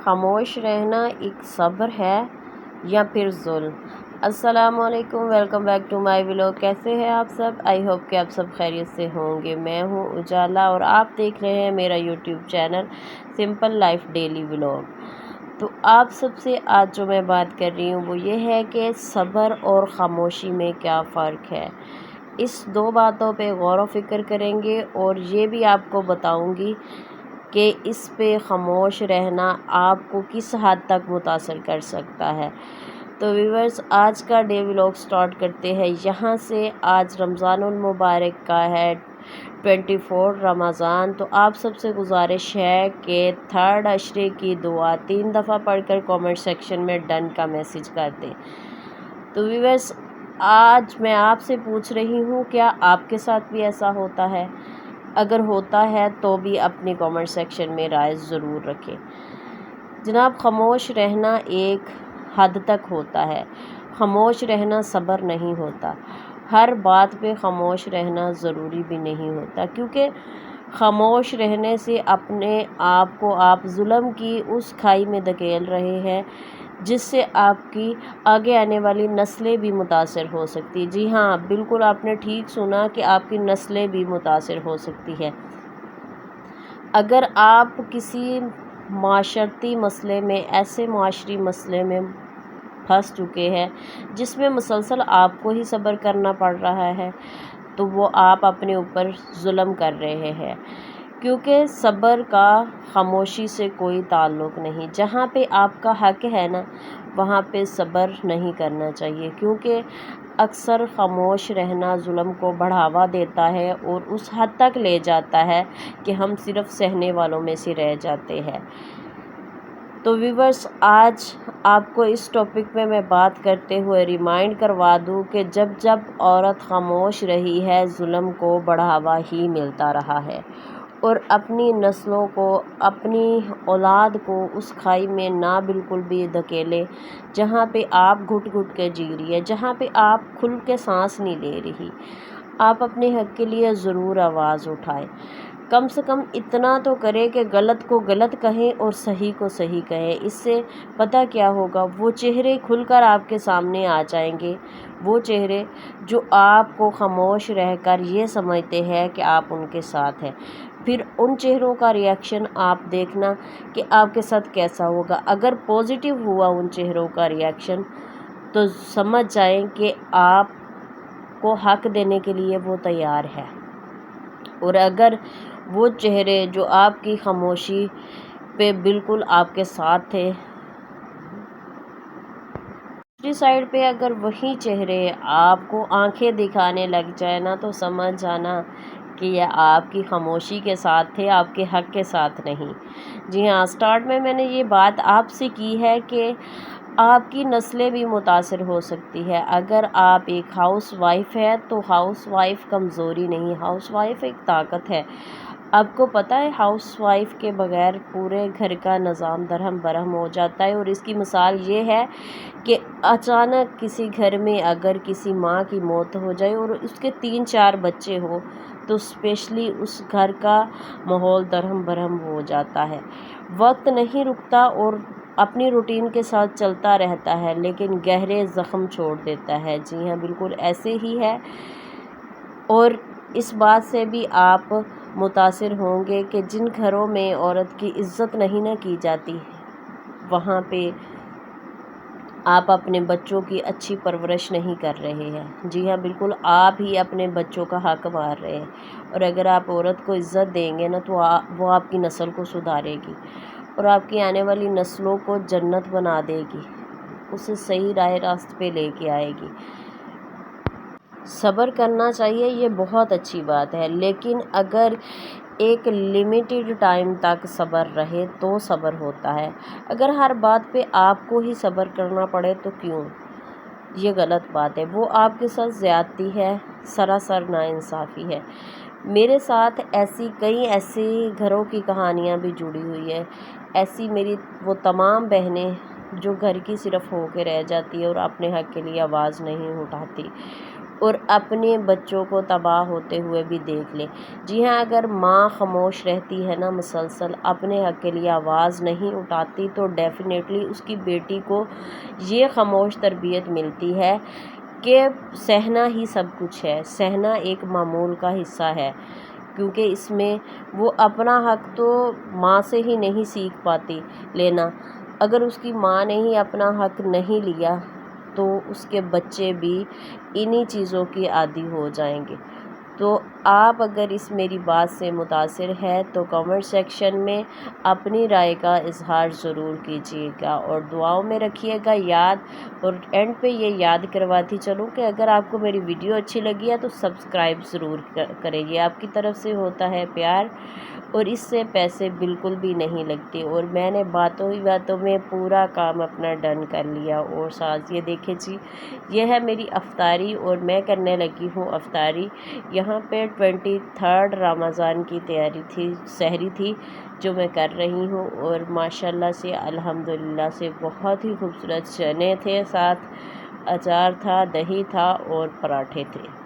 خاموش رہنا ایک صبر ہے یا پھر ظلم؟ السلام علیکم، welcome back to my vlog. کیسے ہیں آپ سب؟ آئی ہوپ کہ آپ سب خیریت سے ہوں گے۔ میں ہوں اجالا اور آپ دیکھ رہے ہیں میرا YouTube channel simple life daily vlog. تو آپ سب سے آج جو میں بات کر رہی ہوں وہ یہ ہے کہ صبر اور خاموشی میں کیا فرق ہے۔ اس دو باتوں پہ غور و فکر کریں گے اور یہ بھی آپ کو بتاؤں گی کہ اس پہ خاموش رہنا آپ کو کس حد تک متاثر کر سکتا ہے۔ تو ویورز، آج کا ڈے ولاگ سٹارٹ کرتے ہیں یہاں سے۔ آج رمضان المبارک کا ہے 24 رمضان۔ تو آپ سب سے گزارش ہے کہ 3rd عشرے کی دعا 3 دفعہ پڑھ کر کامنٹ سیکشن میں ڈن کا میسج کر دیں۔ تو ویورز، آج میں آپ سے پوچھ رہی ہوں کیا آپ کے ساتھ بھی ایسا ہوتا ہے؟ اگر ہوتا ہے تو بھی اپنی کامنٹ سیکشن میں رائے ضرور رکھیں۔ جناب، خاموش رہنا ایک حد تک ہوتا ہے۔ خاموش رہنا صبر نہیں ہوتا۔ ہر بات پہ خاموش رہنا ضروری بھی نہیں ہوتا، کیونکہ خاموش رہنے سے اپنے آپ کو آپ ظلم کی اس کھائی میں دھکیل رہے ہیں جس سے آپ کی آگے آنے والی نسلیں بھی متاثر ہو سکتی۔ جی ہاں، بالکل آپ نے ٹھیک سنا کہ آپ کی نسلیں بھی متاثر ہو سکتی ہے۔ اگر آپ کسی معاشرتی مسئلے میں، ایسے معاشری مسئلے میں پھنس چکے ہیں جس میں مسلسل آپ کو ہی صبر کرنا پڑ رہا ہے، تو وہ آپ اپنے اوپر ظلم کر رہے ہیں، کیونکہ صبر کا خاموشی سے کوئی تعلق نہیں۔ جہاں پہ آپ کا حق ہے نا، وہاں پہ صبر نہیں کرنا چاہیے، کیونکہ اکثر خاموش رہنا ظلم کو بڑھاوا دیتا ہے اور اس حد تک لے جاتا ہے کہ ہم صرف سہنے والوں میں سے رہ جاتے ہیں۔ تو ویورز، آج آپ کو اس ٹاپک پہ میں بات کرتے ہوئے ریمائنڈ کروا دوں کہ جب جب عورت خاموش رہی ہے، ظلم کو بڑھاوا ہی ملتا رہا ہے، اور اپنی نسلوں کو، اپنی اولاد کو اس کھائی میں نہ بالکل بھی دھکیلے جہاں پہ آپ گھٹ گھٹ کے جی رہی ہے، جہاں پہ آپ کھل کے سانس نہیں لے رہی۔ آپ اپنے حق کے لیے ضرور آواز اٹھائیں۔ کم سے کم اتنا تو کریں کہ غلط کو غلط کہیں اور صحیح کو صحیح کہیں۔ اس سے پتہ کیا ہوگا، وہ چہرے کھل کر آپ کے سامنے آ جائیں گے، وہ چہرے جو آپ کو خاموش رہ کر یہ سمجھتے ہیں کہ آپ ان کے ساتھ ہیں۔ پھر ان چہروں کا ریئیکشن آپ دیکھنا کہ آپ کے ساتھ کیسا ہوگا۔ اگر پازیٹیو ہوا ان چہروں کا ریئیکشن تو سمجھ جائیں کہ آپ کو حق دینے کے لیے وہ تیار ہے، اور اگر وہ چہرے جو آپ کی خاموشی پہ بالکل آپ کے ساتھ تھے، دوسری سائڈ پہ اگر وہی چہرے آپ کو آنکھیں دکھانے لگ جائے نا، تو سمجھ جانا کہ یہ آپ کی خاموشی کے ساتھ تھے، آپ کے حق کے ساتھ نہیں۔ جی ہاں، سٹارٹ میں نے یہ بات آپ سے کی ہے کہ آپ کی نسلیں بھی متاثر ہو سکتی ہے۔ اگر آپ ایک ہاؤس وائف ہے تو ہاؤس وائف کمزوری نہیں، ہاؤس وائف ایک طاقت ہے۔ آپ کو پتہ ہے ہاؤس وائف کے بغیر پورے گھر کا نظام درہم برہم ہو جاتا ہے، اور اس کی مثال یہ ہے کہ اچانک کسی گھر میں اگر کسی ماں کی موت ہو جائے اور اس کے 3-4 بچے ہو تو اسپیشلی اس گھر کا ماحول درہم برہم ہو جاتا ہے۔ وقت نہیں رکتا اور اپنی روٹین کے ساتھ چلتا رہتا ہے، لیکن گہرے زخم چھوڑ دیتا ہے۔ جی ہاں، بالکل ایسے ہی ہے۔ اور اس بات سے بھی آپ متاثر ہوں گے کہ جن گھروں میں عورت کی عزت نہیں نہ کی جاتی، وہاں پہ آپ اپنے بچوں کی اچھی پرورش نہیں کر رہے ہیں۔ جی ہاں، بالکل آپ ہی اپنے بچوں کا حق مار رہے ہیں۔ اور اگر آپ عورت کو عزت دیں گے نا، تو وہ آپ کی نسل کو سدھارے گی اور آپ کی آنے والی نسلوں کو جنت بنا دے گی، اسے صحیح راہ راست پہ لے کے آئے گی۔ صبر کرنا چاہیے، یہ بہت اچھی بات ہے، لیکن اگر ایک لیمیٹڈ ٹائم تک صبر رہے تو صبر ہوتا ہے۔ اگر ہر بات پہ آپ کو ہی صبر کرنا پڑے تو کیوں؟ یہ غلط بات ہے، وہ آپ کے ساتھ زیادتی ہے، سراسر ناانصافی ہے۔ میرے ساتھ کئی ایسی گھروں کی کہانیاں بھی جڑی ہوئی ہے۔ ایسی میری وہ تمام بہنیں جو گھر کی صرف ہو کے رہ جاتی ہے اور اپنے حق کے لیے آواز نہیں اٹھاتی، اور اپنے بچوں کو تباہ ہوتے ہوئے بھی دیکھ لے۔ جی ہاں، اگر ماں خاموش رہتی ہے نا، مسلسل اپنے حق کے لیے آواز نہیں اٹھاتی، تو ڈیفینیٹلی اس کی بیٹی کو یہ خاموش تربیت ملتی ہے کہ سہنا ہی سب کچھ ہے، سہنا ایک معمول کا حصہ ہے، کیونکہ اس میں وہ اپنا حق تو ماں سے ہی نہیں سیکھ پاتی لینا۔ اگر اس کی ماں نے ہی اپنا حق نہیں لیا تو اس کے بچے بھی انہی چیزوں کی عادی ہو جائیں گے۔ تو آپ اگر اس میری بات سے متاثر ہے تو کمنٹ سیکشن میں اپنی رائے کا اظہار ضرور کیجیے گا، اور دعاؤں میں رکھیے گا یاد۔ اور اینڈ پہ یہ یاد کرواتی چلوں کہ اگر آپ کو میری ویڈیو اچھی لگی ہے تو سبسکرائب ضرور کریں، یہ آپ کی طرف سے ہوتا ہے پیار، اور اس سے پیسے بالکل بھی نہیں لگتے۔ اور میں نے باتوں ہی باتوں میں پورا کام اپنا ڈن کر لیا۔ اور ساتھ یہ دیکھیں جی، یہ ہے میری افطاری، اور میں کرنے لگی ہوں افطاری۔ یہاں پہ 23 رمضان کی تیاری تھی، سحری تھی جو میں کر رہی ہوں، اور ماشاءاللہ سے الحمدللہ سے بہت ہی خوبصورت چنے تھے، ساتھ اچار تھا، دہی تھا اور پراٹھے تھے۔